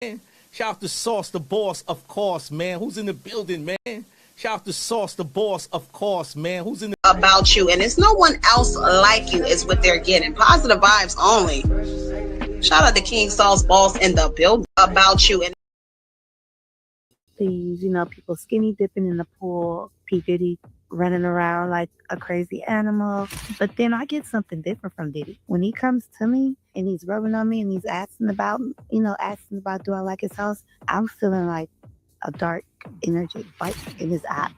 Shout out to Sauce the Boss, of course, man. Who's in the building, man? Shout out to Sauce the Boss, of course, man. Who's in the about you, and it's no one else like you is what they're getting. Positive vibes only. Shout out to King Sauce Boss in the building about you. And these, people skinny dipping in the pool, P. Diddy running around like a crazy animal. But then I get something different from Diddy. When he comes to me and he's rubbing on me and he's asking about, do I like his house? I'm feeling like a dark energy, like in his eye.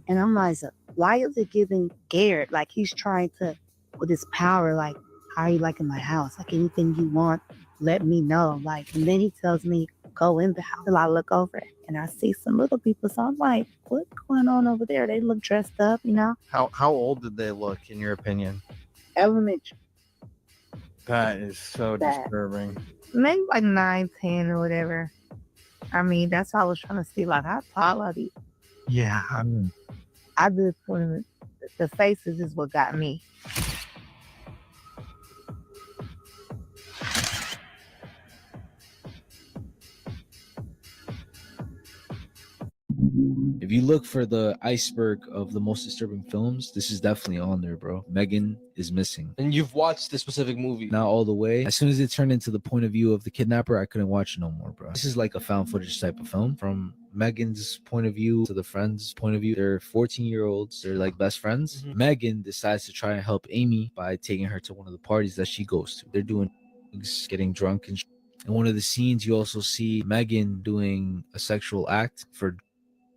And I'm like, why is it giving scared? Like he's trying to, with his power, like, how are you liking my house? Like anything you want, let me know. Like, and then he tells me, go in the house. Till I look over it and I see some little people. So I'm like, what's going on over there? They look dressed up, How old did they look, in your opinion? Elementary. That is so disturbing. Maybe like 9, 10 or whatever. I mean, that's what I was trying to see. Like, how tall are these? Yeah, I mean, I just wanted the faces is what got me. If you look for the iceberg of the most disturbing films, this is definitely on there, bro. Megan is missing. And you've watched this specific movie? Not all the way. As soon as it turned into the point of view of the kidnapper, I couldn't watch it no more, bro. This is like a found footage type of film. From Megan's point of view to the friend's point of view, they're 14-year-olds. They're like best friends. Mm-hmm. Megan decides to try and help Amy by taking her to one of the parties that she goes to. They're doing getting drunk and in one of the scenes, you also see Megan doing a sexual act for.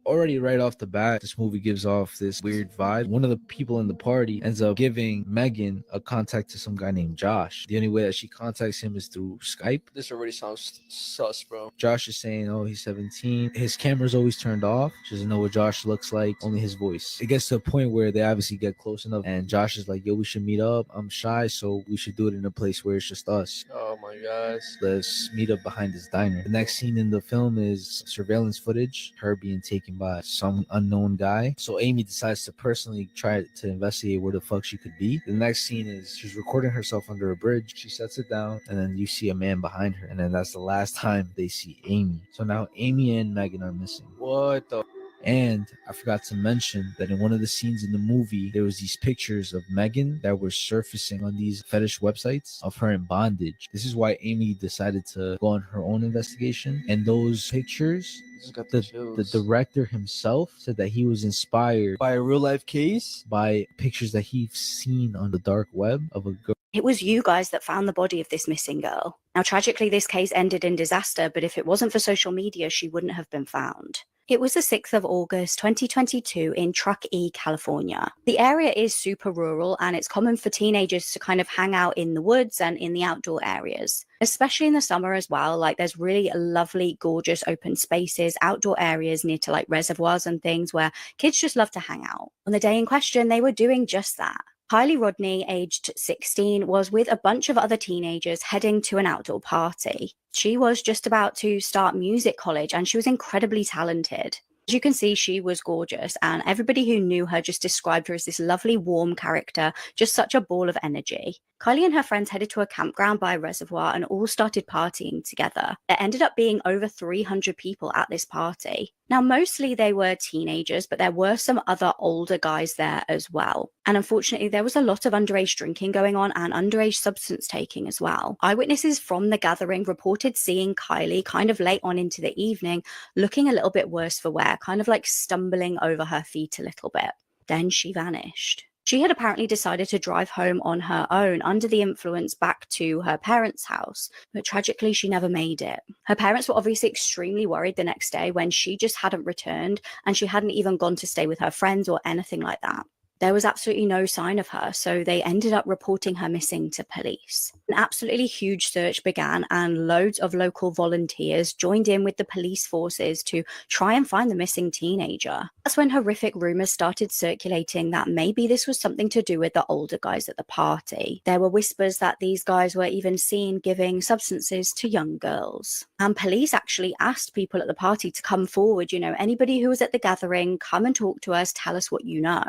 Already right off the bat, this movie gives off this weird vibe. One of the people in the party ends up giving Megan a contact to some guy named Josh. The only way that she contacts him is through Skype. This already sounds sus, bro. Josh is saying, oh, he's 17. His camera's always turned off. She doesn't know what Josh looks like, only his voice. It gets to a point where they obviously get close enough, and Josh is like, yo, we should meet up. I'm shy, so we should do it in a place where it's just us. Oh my gosh. Let's meet up behind this diner. The next scene in the film is surveillance footage, her being taken by some unknown guy. So Amy decides to personally try to investigate where the fuck she could be. The next scene is she's recording herself under a bridge. She sets it down, and then you see a man behind her, and then that's the last time they see Amy. So now Amy and Megan are missing. What the? And I forgot to mention that in one of the scenes in the movie, there was these pictures of Megan that were surfacing on these fetish websites of her in bondage. This is why Amy decided to go on her own investigation. And those pictures, the director himself said that he was inspired by a real life case, by pictures that he's seen on the dark web of a girl. It was you guys that found the body of this missing girl. Now, tragically, this case ended in disaster, but if it wasn't for social media, she wouldn't have been found. It was the 6th of August, 2022 in Truckee, California. The area is super rural, and it's common for teenagers to kind of hang out in the woods and in the outdoor areas, especially in the summer as well. Like, there's really lovely, gorgeous open spaces, outdoor areas near to like reservoirs and things where kids just love to hang out. On the day in question, they were doing just that. Kylie Rodney, aged 16, was with a bunch of other teenagers heading to an outdoor party. She was just about to start music college, and she was incredibly talented. As you can see, she was gorgeous, and everybody who knew her just described her as this lovely, warm character, just such a ball of energy. Kylie and her friends headed to a campground by a reservoir and all started partying together. There ended up being over 300 people at this party. Now, mostly they were teenagers, but there were some other older guys there as well. And unfortunately, there was a lot of underage drinking going on and underage substance taking as well. Eyewitnesses from the gathering reported seeing Kylie kind of late on into the evening, looking a little bit worse for wear, kind of like stumbling over her feet a little bit. Then she vanished. She had apparently decided to drive home on her own under the influence back to her parents' house, but tragically she never made it. Her parents were obviously extremely worried the next day when she just hadn't returned and she hadn't even gone to stay with her friends or anything like that. There was absolutely no sign of her, so they ended up reporting her missing to police. An absolutely huge search began, and loads of local volunteers joined in with the police forces to try and find the missing teenager. That's when horrific rumors started circulating that maybe this was something to do with the older guys at the party. There were whispers that these guys were even seen giving substances to young girls. And police actually asked people at the party to come forward, anybody who was at the gathering, come and talk to us, tell us what you know.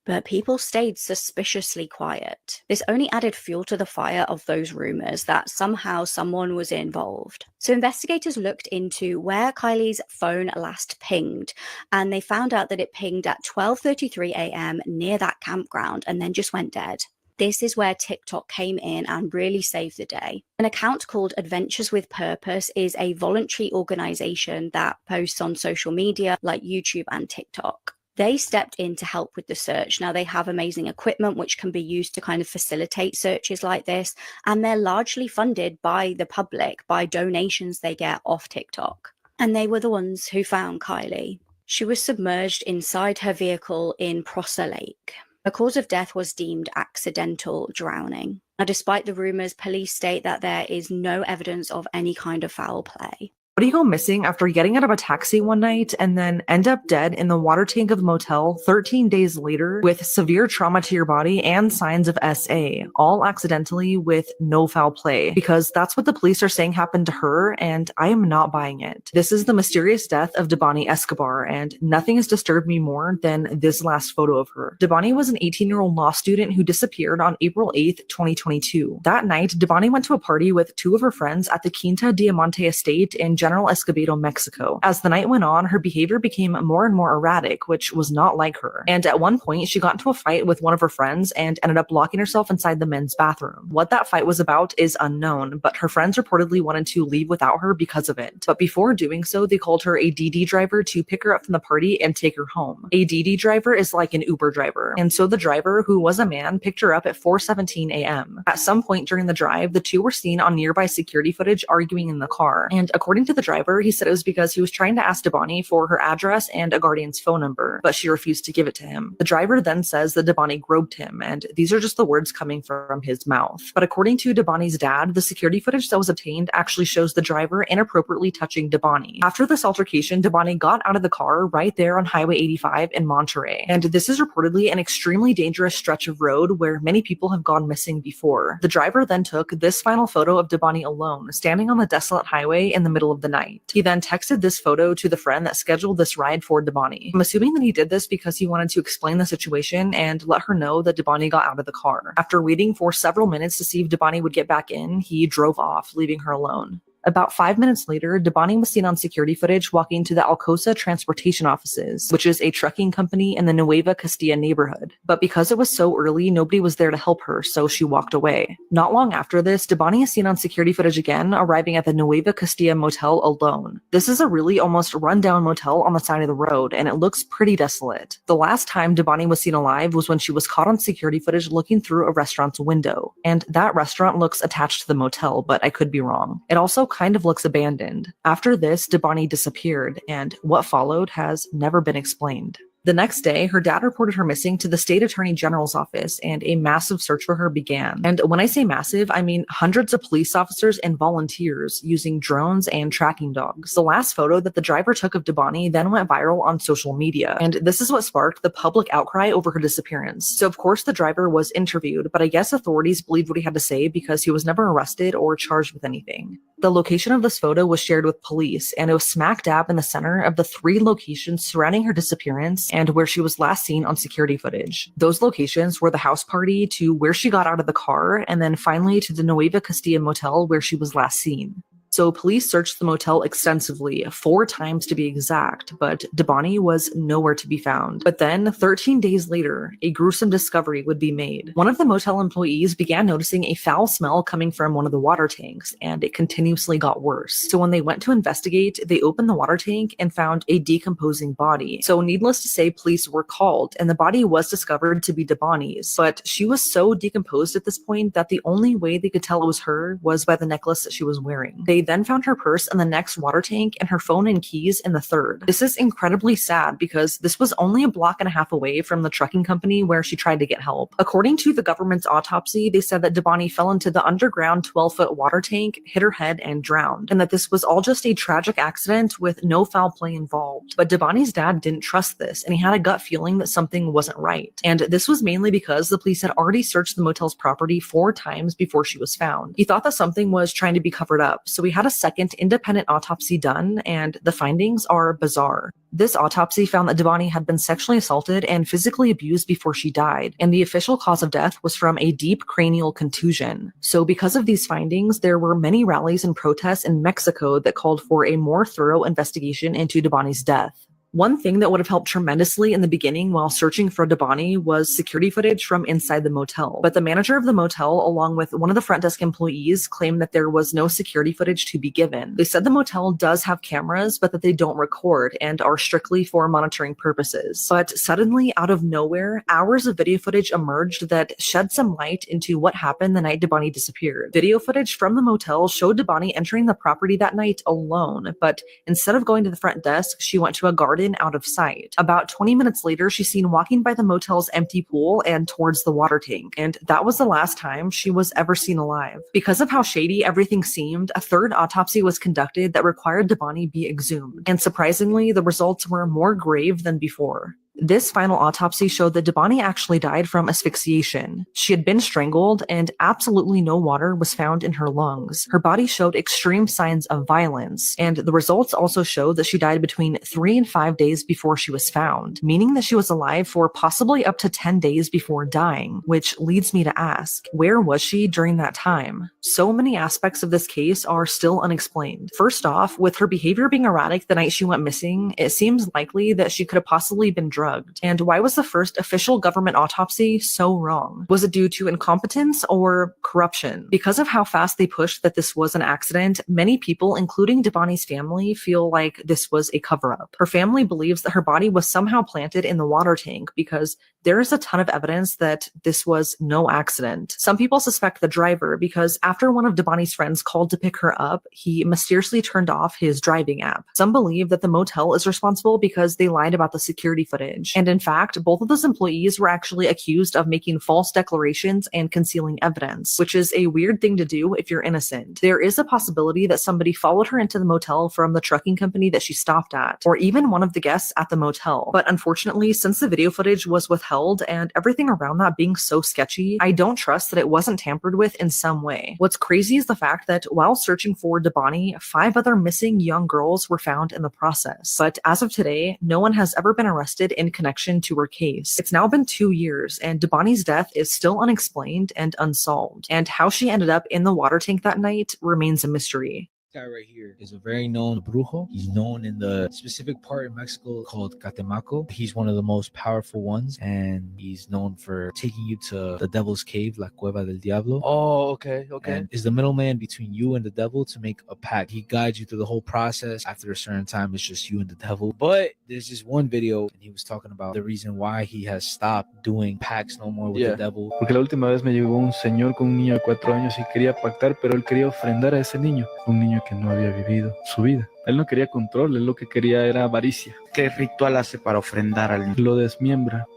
but people stayed suspiciously quiet. This only added fuel to the fire of those rumors that somehow someone was involved. So investigators looked into where Kylie's phone last pinged, and they found out that it pinged at 12:33 a.m. near that campground and then just went dead. This is where TikTok came in and really saved the day. An account called Adventures with Purpose is a voluntary organization that posts on social media like YouTube and TikTok. They stepped in to help with the search. Now, they have amazing equipment which can be used to kind of facilitate searches like this, and they're largely funded by the public, by donations they get off TikTok. And they were the ones who found Kylie. She was submerged inside her vehicle in Prosser Lake. Her cause of death was deemed accidental drowning. Now, despite the rumors, police state that there is no evidence of any kind of foul play. What do you go missing after getting out of a taxi one night and then end up dead in the water tank of the motel 13 days later with severe trauma to your body and signs of SA, all accidentally with no foul play? Because that's what the police are saying happened to her, and I am not buying it. This is the mysterious death of Debani Escobar, and nothing has disturbed me more than this last photo of her. Debani was an 18-year-old law student who disappeared on April 8th, 2022. That night, Debani went to a party with two of her friends at the Quinta Diamante estate in General Escobedo, Mexico. As the night went on, her behavior became more and more erratic, which was not like her. And at one point, she got into a fight with one of her friends and ended up locking herself inside the men's bathroom. What that fight was about is unknown, but her friends reportedly wanted to leave without her because of it. But before doing so, they called her a DD driver to pick her up from the party and take her home. A DD driver is like an Uber driver. And so the driver, who was a man, picked her up at 4:17 a.m. At some point during the drive, the two were seen on nearby security footage arguing in the car. And according to the driver, he said it was because he was trying to ask Debani for her address and a guardian's phone number, but she refused to give it to him. The driver then says that Debani groped him, and these are just the words coming from his mouth. But according to Debani's dad, the security footage that was obtained actually shows the driver inappropriately touching Debani. After this altercation, Debani got out of the car right there on Highway 85 in Monterey, and this is reportedly an extremely dangerous stretch of road where many people have gone missing before. The driver then took this final photo of Debani alone, standing on the desolate highway in the middle of the night. He then texted this photo to the friend that scheduled this ride for Debani. I'm assuming that he did this because he wanted to explain the situation and let her know that Debani got out of the car. After waiting for several minutes to see if Debani would get back in, he drove off, leaving her alone. About 5 minutes later, Debani was seen on security footage walking to the Alcosa Transportation Offices, which is a trucking company in the Nueva Castilla neighborhood. But because it was so early, nobody was there to help her, so she walked away. Not long after this, Debani is seen on security footage again, arriving at the Nueva Castilla motel alone. This is a really almost rundown motel on the side of the road, and it looks pretty desolate. The last time Debani was seen alive was when she was caught on security footage looking through a restaurant's window. And that restaurant looks attached to the motel, but I could be wrong. It also kind of looks abandoned. After this, Debani disappeared, and what followed has never been explained. The next day, her dad reported her missing to the state attorney general's office, and a massive search for her began. And when I say massive, I mean hundreds of police officers and volunteers using drones and tracking dogs. The last photo that the driver took of Debani then went viral on social media, and this is what sparked the public outcry over her disappearance. So of course the driver was interviewed, but I guess authorities believed what he had to say because he was never arrested or charged with anything. The location of this photo was shared with police, and it was smack dab in the center of the 3 locations surrounding her disappearance and where she was last seen on security footage. Those locations were the house party, to where she got out of the car, and then finally to the Nueva Castilla motel where she was last seen. So police searched the motel extensively, 4 times to be exact, but Debani was nowhere to be found. But then, 13 days later, a gruesome discovery would be made. One of the motel employees began noticing a foul smell coming from one of the water tanks, and it continuously got worse. So when they went to investigate, they opened the water tank and found a decomposing body. So needless to say, police were called, and the body was discovered to be Debani's. But she was so decomposed at this point that the only way they could tell it was her was by the necklace that she was wearing. They then found her purse in the next water tank and her phone and keys in the third. This is incredibly sad because this was only a block and a half away from the trucking company where she tried to get help. According to the government's autopsy, they said that Debani fell into the underground 12-foot water tank, hit her head, and drowned, and that this was all just a tragic accident with no foul play involved. But Debani's dad didn't trust this, and he had a gut feeling that something wasn't right. And this was mainly because the police had already searched the motel's property 4 times before she was found. He thought that something was trying to be covered up, so he had a second independent autopsy done, and the findings are bizarre. This autopsy found that Dabani had been sexually assaulted and physically abused before she died, and the official cause of death was from a deep cranial contusion. So because of these findings, there were many rallies and protests in Mexico that called for a more thorough investigation into Dabani's death. One thing that would have helped tremendously in the beginning while searching for Dabani was security footage from inside the motel. But the manager of the motel, along with one of the front desk employees, claimed that there was no security footage to be given. They said the motel does have cameras, but that they don't record and are strictly for monitoring purposes. But suddenly, out of nowhere, hours of video footage emerged that shed some light into what happened the night Dabani disappeared. Video footage from the motel showed Dabani entering the property that night alone, but instead of going to the front desk, she went to a garden out of sight. About 20 minutes later, she's seen walking by the motel's empty pool and towards the water tank, and that was the last time she was ever seen alive. Because of how shady everything seemed, a third autopsy was conducted that required Dabani be exhumed, and surprisingly, the results were more grave than before. This final autopsy showed that Dabani actually died from asphyxiation. She had been strangled and absolutely no water was found in her lungs. Her body showed extreme signs of violence, and the results also showed that she died between 3 and 5 days before she was found, meaning that she was alive for possibly up to 10 days before dying, which leads me to ask, where was she during that time? So many aspects of this case are still unexplained. First off, with her behavior being erratic the night she went missing, it seems likely that she could have possibly been drugged. And why was the first official government autopsy so wrong? Was it due to incompetence or corruption? Because of how fast they pushed that this was an accident, many people, including Dabani's family, feel like this was a cover-up. Her family believes that her body was somehow planted in the water tank because there is a ton of evidence that this was no accident. Some people suspect the driver because after one of Dabani's friends called to pick her up, he mysteriously turned off his driving app. Some believe that the motel is responsible because they lied about the security footage. And in fact, both of those employees were actually accused of making false declarations and concealing evidence, which is a weird thing to do if you're innocent. There is a possibility that somebody followed her into the motel from the trucking company that she stopped at, or even one of the guests at the motel. But unfortunately, since the video footage was withheld and everything around that being so sketchy, I don't trust that it wasn't tampered with in some way. What's crazy is the fact that while searching for Dabani, 5 other missing young girls were found in the process. But as of today, no one has ever been arrested in connection to her case. It's now been 2 years, and Dabani's death is still unexplained and unsolved, and how she ended up in the water tank that night remains a mystery. Guy right here is a very known brujo. He's known in the specific part in Mexico called Catemaco. He's one of the most powerful ones, and he's known for taking you to the devil's cave, La Cueva del Diablo. Oh, okay. And is the middleman between you and the devil to make a pact. He guides you through the whole process. After a certain time, it's just you and the devil. But there's this one video, and he was talking about the reason why he has stopped doing pacts no more with the devil. Porque la última vez me llegó un señor con un niño de 4 años y quería pactar, pero él quería ofrendar a ese niño. Un niño que no había vivido su vida. Él no quería control, él lo que quería era avaricia. ¿Qué ritual hace para ofrendar al niño? Lo desmiembra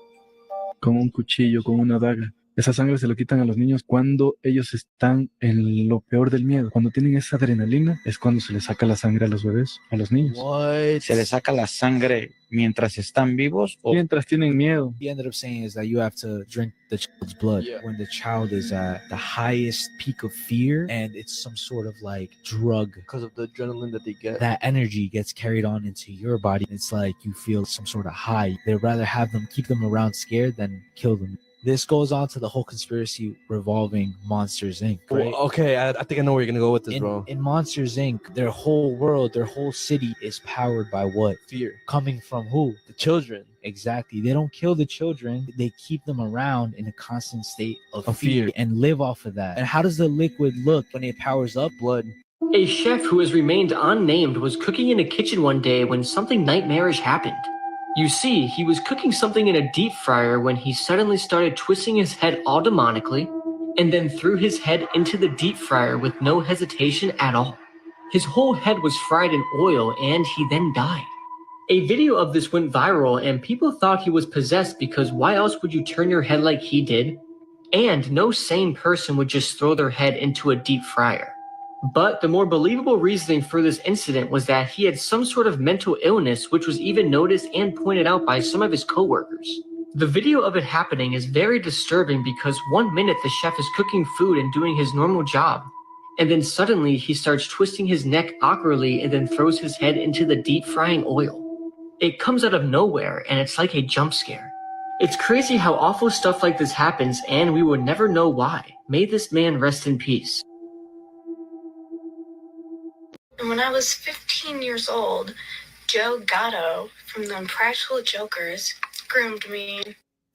con un cuchillo, con una daga. Esa sangre se lo quitan a los niños cuando ellos están en lo peor del miedo. Cuando tienen esa adrenalina es cuando se les saca la sangre a los bebés, a los niños. What? ¿Se les saca la sangre mientras están vivos? O... mientras tienen miedo. He ended up saying is that you have to drink the child's blood when the child is at the highest peak of fear, and it's some sort of like drug. Because of the adrenaline that they get. That energy gets carried on into your body. It's like you feel some sort of high. They'd rather have them keep them around scared than kill them. This goes on to the whole conspiracy revolving Monsters Inc. Right? Well, okay, I think I know where you're gonna go with this, bro. In Monsters Inc., their whole world, their whole city is powered by what? Fear. Coming from who? The children. Exactly. They don't kill the children. They keep them around in a constant state of fear and live off of that. And how does the liquid look when it powers up? Blood. A chef who has remained unnamed was cooking in a kitchen one day when something nightmarish happened. You see, he was cooking something in a deep fryer when he suddenly started twisting his head all demonically, and then threw his head into the deep fryer with no hesitation at all. His whole head was fried in oil, and he then died. A video of this went viral, and people thought he was possessed because why else would you turn your head like he did? And no sane person would just throw their head into a deep fryer. But the more believable reasoning for this incident was that he had some sort of mental illness, which was even noticed and pointed out by some of his coworkers. The video of it happening is very disturbing because 1 minute the chef is cooking food and doing his normal job, and then suddenly he starts twisting his neck awkwardly and then throws his head into the deep frying oil. It comes out of nowhere, and it's like a jump scare. It's crazy how awful stuff like this happens, and we will never know why. May this man rest in peace. And when I was 15 years old, Joe Gatto from the Impractical Jokers groomed me.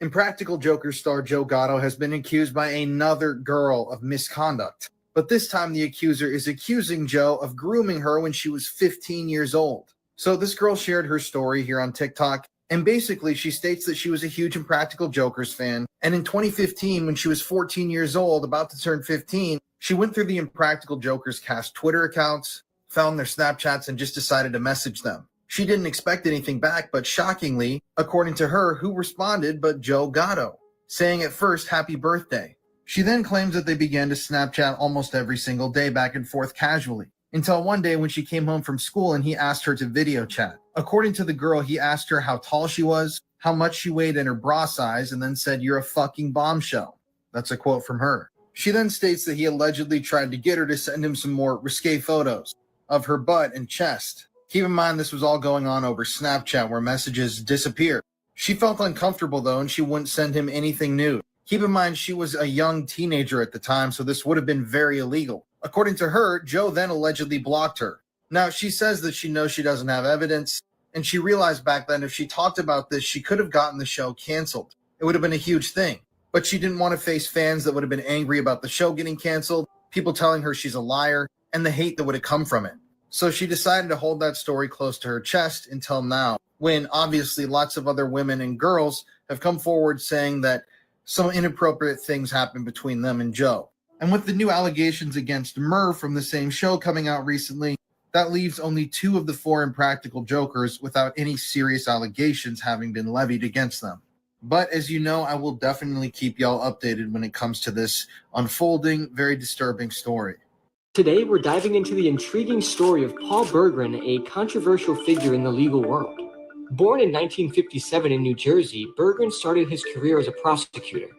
Impractical Jokers star Joe Gatto has been accused by another girl of misconduct. But this time the accuser is accusing Joe of grooming her when she was 15 years old. So this girl shared her story here on TikTok, and basically she states that she was a huge Impractical Jokers fan, and in 2015, when she was 14 years old, about to turn 15, she went through the Impractical Jokers cast Twitter accounts, found their Snapchats, and just decided to message them. She didn't expect anything back, but shockingly, according to her, who responded but Joe Gatto, saying at first, "Happy birthday." She then claims that they began to Snapchat almost every single day back and forth casually, until one day when she came home from school and he asked her to video chat. According to the girl, he asked her how tall she was, how much she weighed, and her bra size, and then said, "You're a fucking bombshell." That's a quote from her. She then states that he allegedly tried to get her to send him some more risque photos of her butt and chest. Keep in mind, this was all going on over Snapchat, where messages disappear. She felt uncomfortable, though, and she wouldn't send him anything nude. Keep in mind, she was a young teenager at the time, so this would have been very illegal. According to her, Joe then allegedly blocked her. Now, she says that she knows she doesn't have evidence, and she realized back then if she talked about this, she could have gotten the show canceled. It would have been a huge thing. But she didn't want to face fans that would have been angry about the show getting canceled, people telling her she's a liar, and the hate that would have come from it. So she decided to hold that story close to her chest until now, when obviously lots of other women and girls have come forward saying that some inappropriate things happened between them and Joe. And with the new allegations against Murr from the same show coming out recently, that leaves only 2 of the 4 Impractical Jokers without any serious allegations having been levied against them. But as you know, I will definitely keep y'all updated when it comes to this unfolding, very disturbing story. Today, we're diving into the intriguing story of Paul Berggren, a controversial figure in the legal world. Born in 1957 in New Jersey, Berggren started his career as a prosecutor.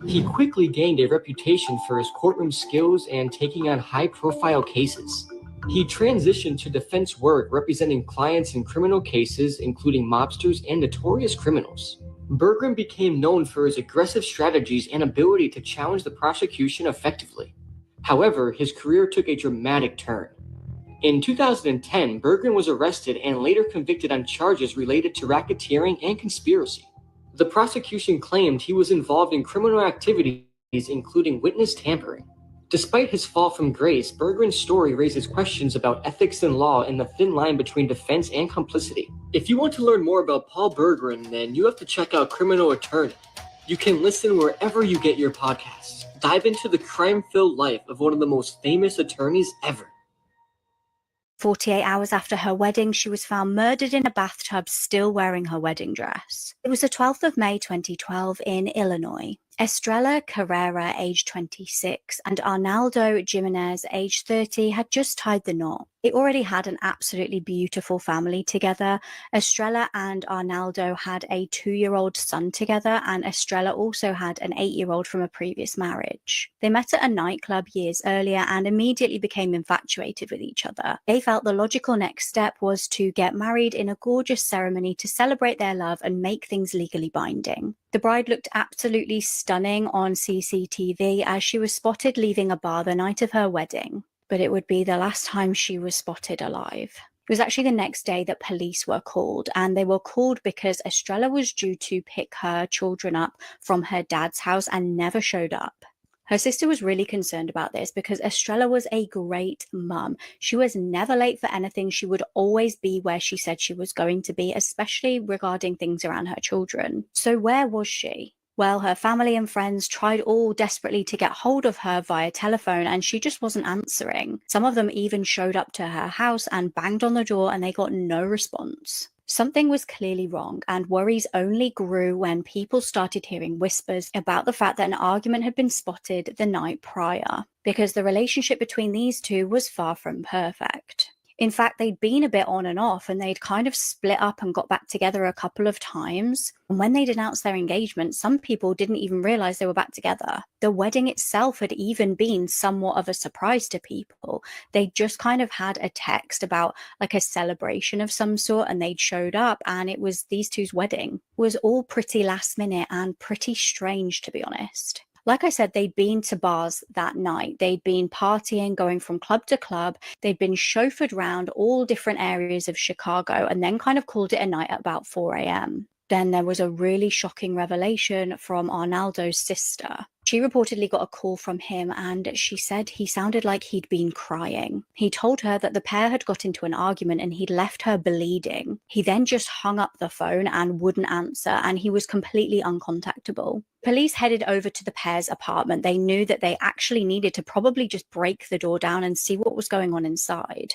He quickly gained a reputation for his courtroom skills and taking on high-profile cases. He transitioned to defense work representing clients in criminal cases, including mobsters and notorious criminals. Berggren became known for his aggressive strategies and ability to challenge the prosecution effectively. However, his career took a dramatic turn. In 2010, Berggren was arrested and later convicted on charges related to racketeering and conspiracy. The prosecution claimed he was involved in criminal activities, including witness tampering. Despite his fall from grace, Berggren's story raises questions about ethics and law and the thin line between defense and complicity. If you want to learn more about Paul Berggren, then you have to check out Criminal Attorney. You can listen wherever you get your podcasts. Dive into the crime-filled life of one of the most famous attorneys ever. 48 hours after her wedding, she was found murdered in a bathtub, still wearing her wedding dress. It was the 12th of May 2012 in Illinois. Estrella Carrera, age 26, and Arnaldo Jimenez, age 30, had just tied the knot. They already had an absolutely beautiful family together. Estrella and Arnaldo had a 2-year-old son together, and Estrella also had an 8-year-old from a previous marriage. They met at a nightclub years earlier and immediately became infatuated with each other. They felt the logical next step was to get married in a gorgeous ceremony to celebrate their love and make things legally binding. The bride looked absolutely stunning on CCTV as she was spotted leaving a bar the night of her wedding, but it would be the last time she was spotted alive. It was actually the next day that police were called, and they were called because Estrella was due to pick her children up from her dad's house and never showed up. Her sister was really concerned about this because Estrella was a great mum. She was never late for anything. She would always be where she said she was going to be, especially regarding things around her children. So where was she? Well, her family and friends tried all desperately to get hold of her via telephone, and she just wasn't answering. Some of them even showed up to her house and banged on the door, and they got no response. Something was clearly wrong, and worries only grew when people started hearing whispers about the fact that an argument had been spotted the night prior, because the relationship between these two was far from perfect. In fact, they'd been a bit on and off, and they'd kind of split up and got back together a couple of times. And when they'd announced their engagement, some people didn't even realize they were back together. The wedding itself had even been somewhat of a surprise to people. They'd just kind of had a text about like a celebration of some sort, and they'd showed up, and it was these two's wedding. It was all pretty last minute and pretty strange, to be honest. Like I said, they'd been to bars that night. They'd been partying, going from club to club. They'd been chauffeured around all different areas of Chicago and then kind of called it a night at about 4 a.m. Then there was a really shocking revelation from Arnaldo's sister. She reportedly got a call from him, and she said he sounded like he'd been crying. He told her that the pair had got into an argument and he'd left her bleeding. He then just hung up the phone and wouldn't answer, and he was completely uncontactable. Police headed over to the pair's apartment. They knew that they actually needed to probably just break the door down and see what was going on inside.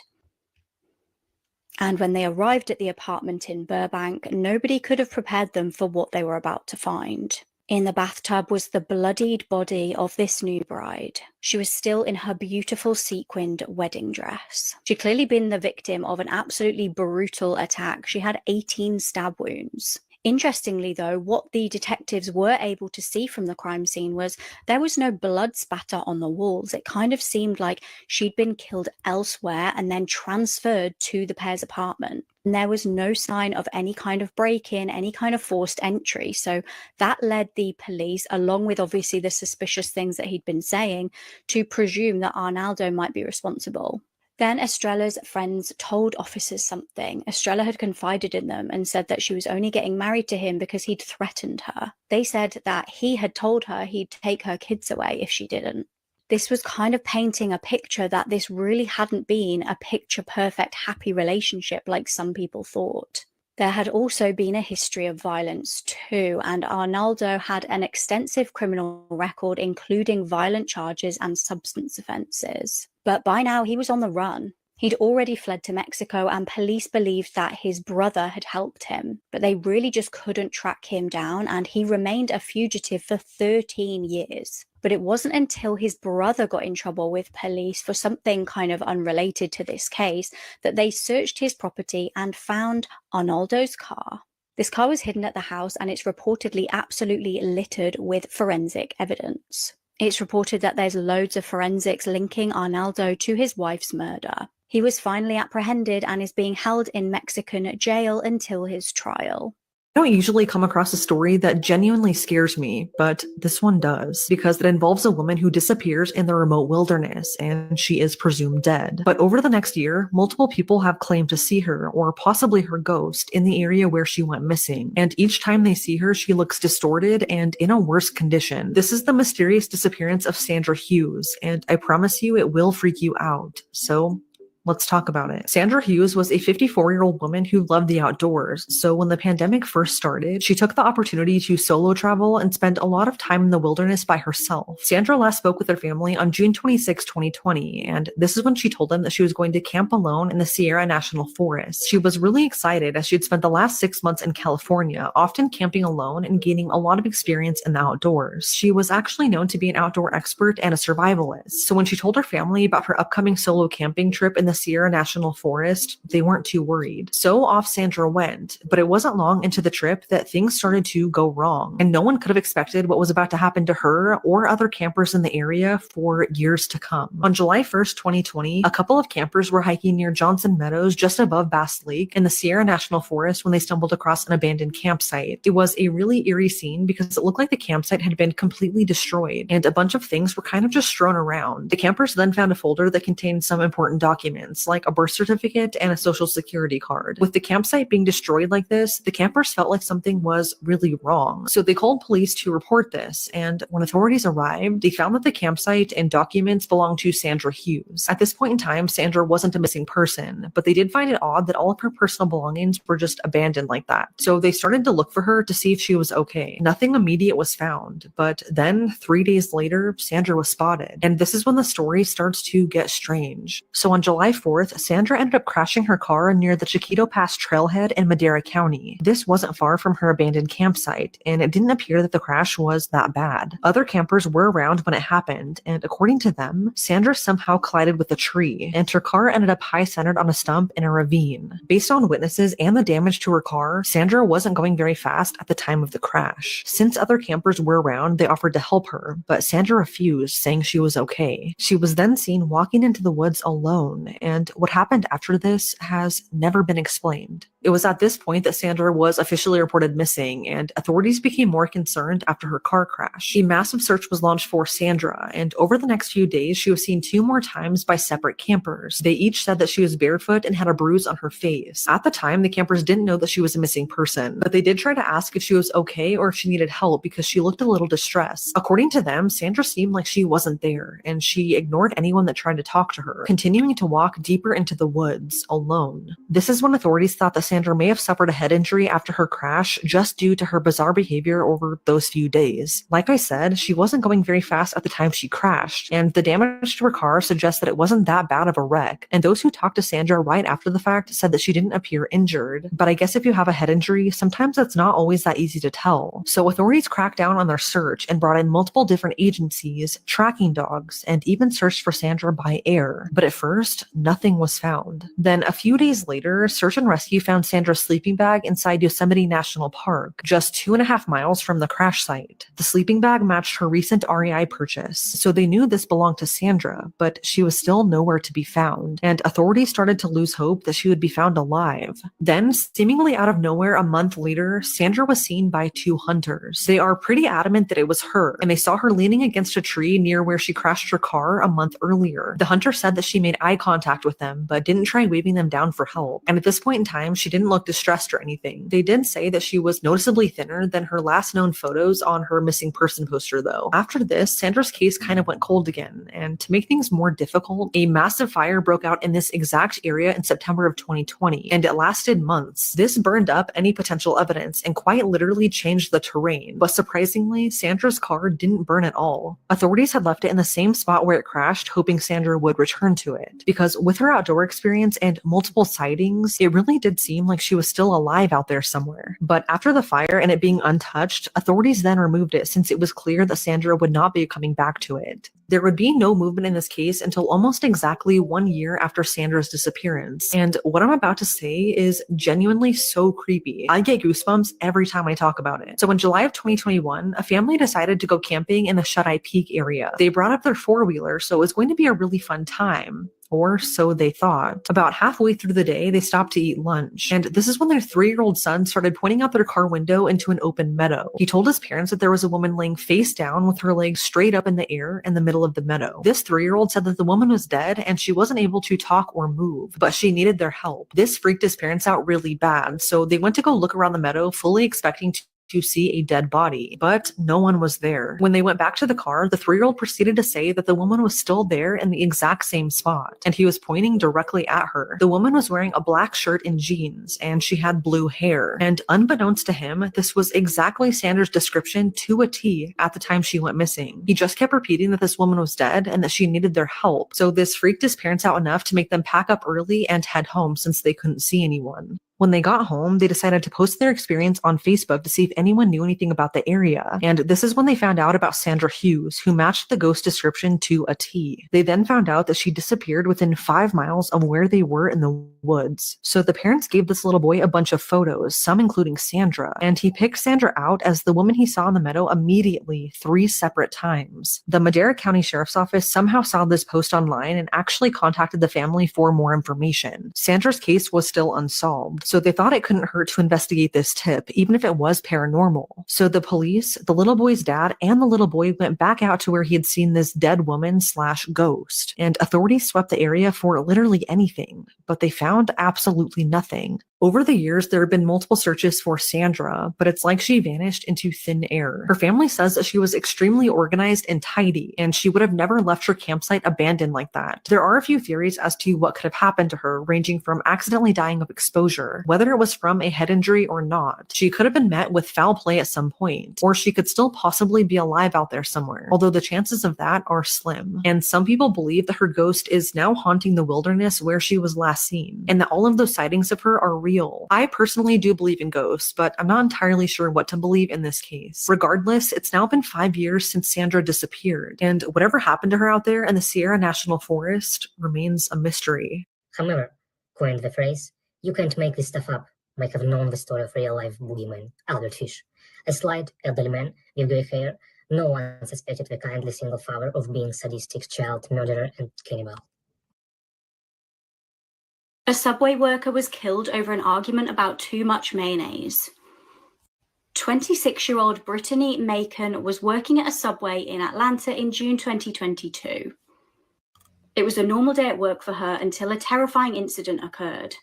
And when they arrived at the apartment in Burbank, nobody could have prepared them for what they were about to find. In the bathtub was the bloodied body of this new bride. She was still in her beautiful sequined wedding dress. She'd clearly been the victim of an absolutely brutal attack. She had 18 stab wounds. Interestingly, though, what the detectives were able to see from the crime scene was there was no blood spatter on the walls. It kind of seemed like she'd been killed elsewhere and then transferred to the pair's apartment. And there was no sign of any kind of break-in, any kind of forced entry. So that led the police, along with obviously the suspicious things that he'd been saying, to presume that Arnaldo might be responsible. Then Estrella's friends told officers something. Estrella had confided in them and said that she was only getting married to him because he'd threatened her. They said that he had told her he'd take her kids away if she didn't. This was kind of painting a picture that this really hadn't been a picture-perfect, happy relationship like some people thought. There had also been a history of violence too, and Arnaldo had an extensive criminal record, including violent charges and substance offences. But by now he was on the run. He'd already fled to Mexico, and police believed that his brother had helped him, but they really just couldn't track him down, and he remained a fugitive for 13 years. But it wasn't until his brother got in trouble with police for something kind of unrelated to this case that they searched his property and found Arnaldo's car. This car was hidden at the house, and it's reportedly absolutely littered with forensic evidence. It's reported that there's loads of forensics linking Arnaldo to his wife's murder. He was finally apprehended and is being held in Mexican jail until his trial. I don't usually come across a story that genuinely scares me, but this one does, because it involves a woman who disappears in the remote wilderness, and she is presumed dead. But over the next year, multiple people have claimed to see her, or possibly her ghost, in the area where she went missing. And each time they see her, she looks distorted and in a worse condition. This is the mysterious disappearance of Sandra Hughes, and I promise you it will freak you out. So let's talk about it. Sandra Hughes was a 54-year-old woman who loved the outdoors. So when the pandemic first started, she took the opportunity to solo travel and spend a lot of time in the wilderness by herself. Sandra last spoke with her family on June 26, 2020, and this is when she told them that she was going to camp alone in the Sierra National Forest. She was really excited as she had spent the last 6 months in California, often camping alone and gaining a lot of experience in the outdoors. She was actually known to be an outdoor expert and a survivalist. So when she told her family about her upcoming solo camping trip in the Sierra National Forest, they weren't too worried. So off Sandra went, but it wasn't long into the trip that things started to go wrong, and no one could have expected what was about to happen to her or other campers in the area for years to come. On July 1st, 2020, a couple of campers were hiking near Johnson Meadows just above Bass Lake in the Sierra National Forest when they stumbled across an abandoned campsite. It was a really eerie scene because it looked like the campsite had been completely destroyed, and a bunch of things were kind of just strewn around. The campers then found a folder that contained some important documents, like a birth certificate and a social security card. With the campsite being destroyed like this, the campers felt like something was really wrong. So they called police to report this, and when authorities arrived, they found that the campsite and documents belonged to Sandra Hughes. At this point in time, Sandra wasn't a missing person, but they did find it odd that all of her personal belongings were just abandoned like that. So they started to look for her to see if she was okay. Nothing immediate was found, but then 3 days later, Sandra was spotted. And this is when the story starts to get strange. So on July July 4th, Sandra ended up crashing her car near the Chiquito Pass trailhead in Madera County. This wasn't far from her abandoned campsite, and it didn't appear that the crash was that bad. Other campers were around when it happened, and according to them, Sandra somehow collided with a tree, and her car ended up high-centered on a stump in a ravine. Based on witnesses and the damage to her car, Sandra wasn't going very fast at the time of the crash. Since other campers were around, they offered to help her, but Sandra refused, saying she was okay. She was then seen walking into the woods alone, and what happened after this has never been explained. It was at this point that Sandra was officially reported missing, and authorities became more concerned after her car crash. A massive search was launched for Sandra, and over the next few days, she was seen 2 more times by separate campers. They each said that she was barefoot and had a bruise on her face. At the time, the campers didn't know that she was a missing person, but they did try to ask if she was okay or if she needed help because she looked a little distressed. According to them, Sandra seemed like she wasn't there, and she ignored anyone that tried to talk to her, continuing to walk deeper into the woods alone. This is when authorities thought that Sandra may have suffered a head injury after her crash just due to her bizarre behavior over those few days. Like I said, she wasn't going very fast at the time she crashed, and the damage to her car suggests that it wasn't that bad of a wreck. And those who talked to Sandra right after the fact said that she didn't appear injured. But I guess if you have a head injury, sometimes it's not always that easy to tell. So authorities cracked down on their search and brought in multiple different agencies, tracking dogs, and even searched for Sandra by air. But at first, nothing was found. Then a few days later, search and rescue found Sandra's sleeping bag inside Yosemite National Park, just 2.5 miles from the crash site. The sleeping bag matched her recent REI purchase, so they knew this belonged to Sandra, but she was still nowhere to be found, and authorities started to lose hope that she would be found alive. Then, seemingly out of nowhere a month later, Sandra was seen by 2 hunters. They are pretty adamant that it was her, and they saw her leaning against a tree near where she crashed her car a month earlier. The hunter said that she made eye contact with them, but didn't try waving them down for help, and at this point in time, she didn't look distressed or anything. They did say that she was noticeably thinner than her last known photos on her missing person poster though. After this, Sandra's case kind of went cold again, and to make things more difficult, a massive fire broke out in this exact area in September of 2020, and it lasted months. This burned up any potential evidence and quite literally changed the terrain, but surprisingly, Sandra's car didn't burn at all. Authorities had left it in the same spot where it crashed, hoping Sandra would return to it, because with her outdoor experience and multiple sightings, it really did seem like she was still alive out there somewhere. But after the fire and it being untouched, authorities then removed it since it was clear that Sandra would not be coming back to it. There would be no movement in this case until almost exactly 1 year after Sandra's disappearance. And what I'm about to say is genuinely so creepy. I get goosebumps every time I talk about it. So in July of 2021, a family decided to go camping in the Shut-Eye Peak area. They brought up their 4-wheeler, so it was going to be a really fun time. Or so they thought. About halfway through the day, they stopped to eat lunch. And this is when their 3-year-old son started pointing out their car window into an open meadow. He told his parents that there was a woman laying face down with her legs straight up in the air in the middle of the meadow. This 3-year-old said that the woman was dead and she wasn't able to talk or move, but she needed their help. This freaked his parents out really bad, so they went to go look around the meadow, fully expecting to see a dead body, but no one was there. When they went back to the car, the 3-year-old proceeded to say that the woman was still there in the exact same spot, and he was pointing directly at her. The woman was wearing a black shirt and jeans, and she had blue hair. And unbeknownst to him, this was exactly Sandra's description to a T at the time she went missing. He just kept repeating that this woman was dead and that she needed their help, so this freaked his parents out enough to make them pack up early and head home since they couldn't see anyone. When they got home, they decided to post their experience on Facebook to see if anyone knew anything about the area. And this is when they found out about Sandra Hughes, who matched the ghost description to a T. They then found out that she disappeared within 5 miles of where they were in the woods. So the parents gave this little boy a bunch of photos, some including Sandra, and he picked Sandra out as the woman he saw in the meadow immediately 3 separate times. The Madera County Sheriff's Office somehow saw this post online and actually contacted the family for more information. Sandra's case was still unsolved, so they thought it couldn't hurt to investigate this tip, even if it was paranormal. So the police, the little boy's dad, and the little boy went back out to where he had seen this dead woman/ghost, and authorities swept the area for literally anything, but they found absolutely nothing. Over the years, there have been multiple searches for Sandra, but it's like she vanished into thin air. Her family says that she was extremely organized and tidy, and she would have never left her campsite abandoned like that. There are a few theories as to what could have happened to her, ranging from accidentally dying of exposure, whether it was from a head injury or not. She could have been met with foul play at some point, or she could still possibly be alive out there somewhere, although the chances of that are slim. And some people believe that her ghost is now haunting the wilderness where she was last seen, and that all of those sightings of her are real. I personally do believe in ghosts, but I'm not entirely sure what to believe in this case. Regardless, it's now been 5 years since Sandra disappeared, and whatever happened to her out there in the Sierra National Forest remains a mystery. However, according to the phrase, you can't make this stuff up, might have known the story of real-life boogeyman, Albert Fish. A slight, elderly man with grey hair, no one suspected the kindly single father of being sadistic child murderer and cannibal. A Subway worker was killed over an argument about too much mayonnaise. 26-year-old Brittany Macon was working at a Subway in Atlanta in June 2022. It was a normal day at work for her until a terrifying incident occurred.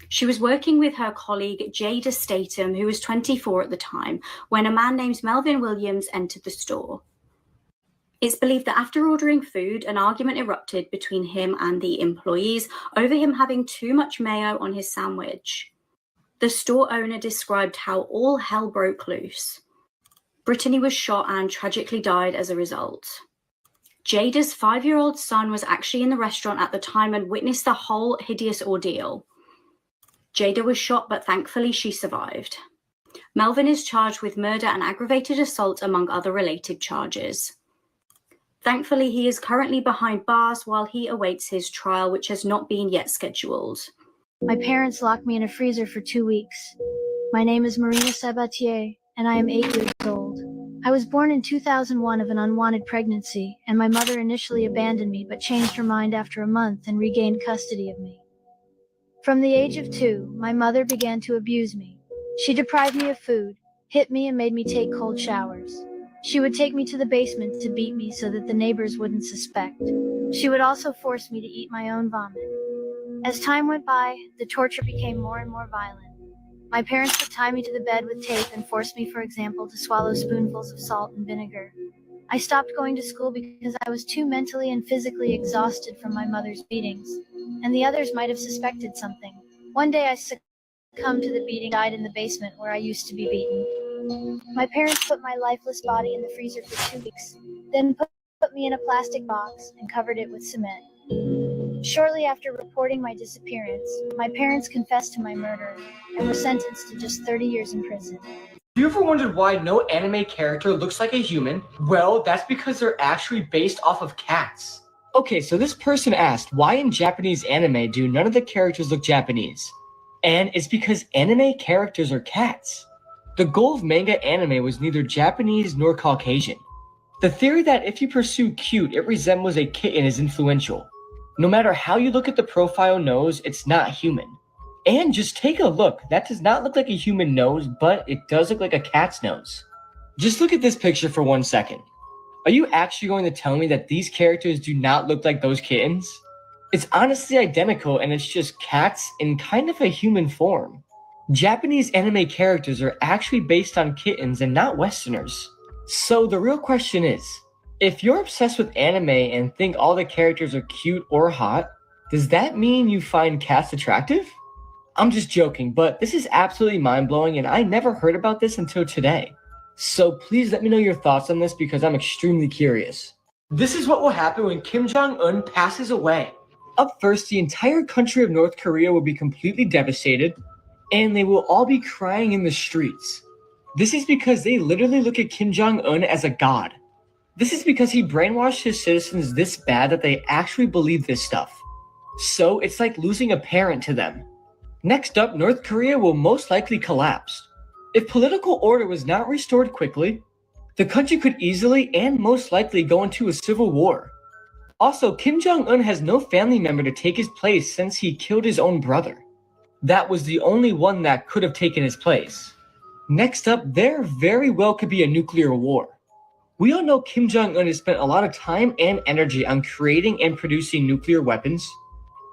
She was working with her colleague Jada Statham, who was 24 at the time, when a man named Melvin Williams entered the store. It's believed that after ordering food, an argument erupted between him and the employees over him having too much mayo on his sandwich. The store owner described how all hell broke loose. Brittany was shot and tragically died as a result. Jada's 5-year-old son was actually in the restaurant at the time and witnessed the whole hideous ordeal. Jada was shot, but thankfully she survived. Melvin is charged with murder and aggravated assault, among other related charges. Thankfully, he is currently behind bars while he awaits his trial, which has not been yet scheduled. My parents locked me in a freezer for 2 weeks. My name is Marina Sabatier, and I am 8 years old. I was born in 2001 of an unwanted pregnancy, and my mother initially abandoned me but changed her mind after a month and regained custody of me. From the age of 2, my mother began to abuse me. She deprived me of food, hit me, and made me take cold showers. She would take me to the basement to beat me so that the neighbors wouldn't suspect. She would also force me to eat my own vomit. As time went by, the torture became more and more violent. My parents would tie me to the bed with tape and force me, for example, to swallow spoonfuls of salt and vinegar. I stopped going to school because I was too mentally and physically exhausted from my mother's beatings, and the others might have suspected something. One day I succumbed to the beating, died in the basement where I used to be beaten. My parents put my lifeless body in the freezer for 2 weeks, then put me in a plastic box and covered it with cement. Shortly after reporting my disappearance, my parents confessed to my murder and were sentenced to just 30 years in prison. Have you ever wondered why no anime character looks like a human? Well, that's because they're actually based off of cats. Okay, so this person asked, why in Japanese anime do none of the characters look Japanese? And it's because anime characters are cats. The goal of manga anime was neither Japanese nor Caucasian. The theory that if you pursue cute, it resembles a kitten is influential. No matter how you look at the profile nose, it's not human. And just take a look, that does not look like a human nose, but it does look like a cat's nose. Just look at this picture for 1 second. Are you actually going to tell me that these characters do not look like those kittens? It's honestly identical, and it's just cats in kind of a human form. Japanese anime characters are actually based on kittens and not Westerners. So the real question is, if you're obsessed with anime and think all the characters are cute or hot, does that mean you find cats attractive? I'm just joking, but this is absolutely mind-blowing and I never heard about this until today. So please let me know your thoughts on this because I'm extremely curious. This is what will happen when Kim Jong-un passes away. Up first, the entire country of North Korea will be completely devastated, and they will all be crying in the streets. This is because they literally look at Kim Jong-un as a god. This is because he brainwashed his citizens this bad that they actually believe this stuff. So it's like losing a parent to them. Next up, North Korea will most likely collapse. If political order was not restored quickly, the country could easily and most likely go into a civil war. Also, Kim Jong-un has no family member to take his place since he killed his own brother. That was the only one that could have taken his place. Next up, there very well could be a nuclear war. We all know Kim Jong-un has spent a lot of time and energy on creating and producing nuclear weapons.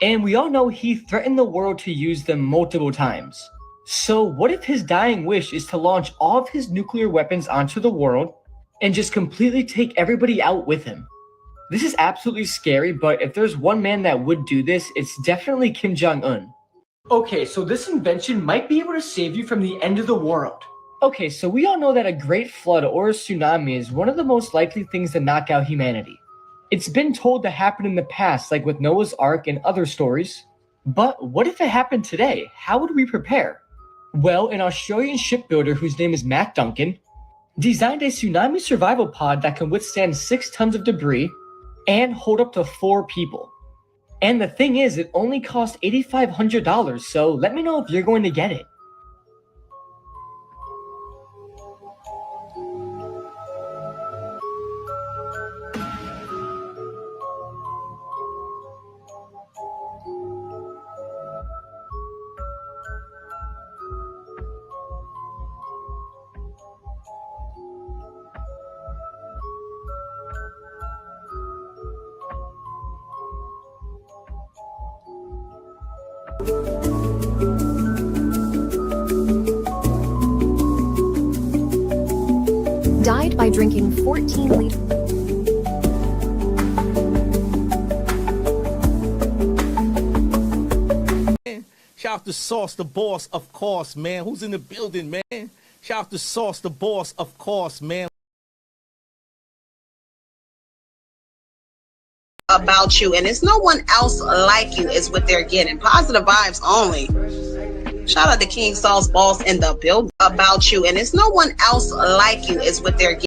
And we all know he threatened the world to use them multiple times. So what if his dying wish is to launch all of his nuclear weapons onto the world and just completely take everybody out with him? This is absolutely scary, but if there's one man that would do this, it's definitely Kim Jong-un. Okay, so this invention might be able to save you from the end of the world. Okay, so we all know that a great flood or a tsunami is one of the most likely things to knock out humanity. It's been told to happen in the past, like with Noah's Ark and other stories. But what if it happened today? How would we prepare? Well, an Australian shipbuilder whose name is Matt Duncan designed a tsunami survival pod that can withstand 6 tons of debris and hold up to 4 people. And the thing is, it only cost $8,500, so let me know if you're going to get it. Died by drinking 14 liters. Shout out to Sauce the Boss, of course, man. Who's in the building, man? Shout out to Sauce the Boss, of course, man. About you, and it's no one else like you is what they're getting. Positive vibes only. Shout out to King Saul's Boss in the build about you, and it's no one else like you is what they're getting.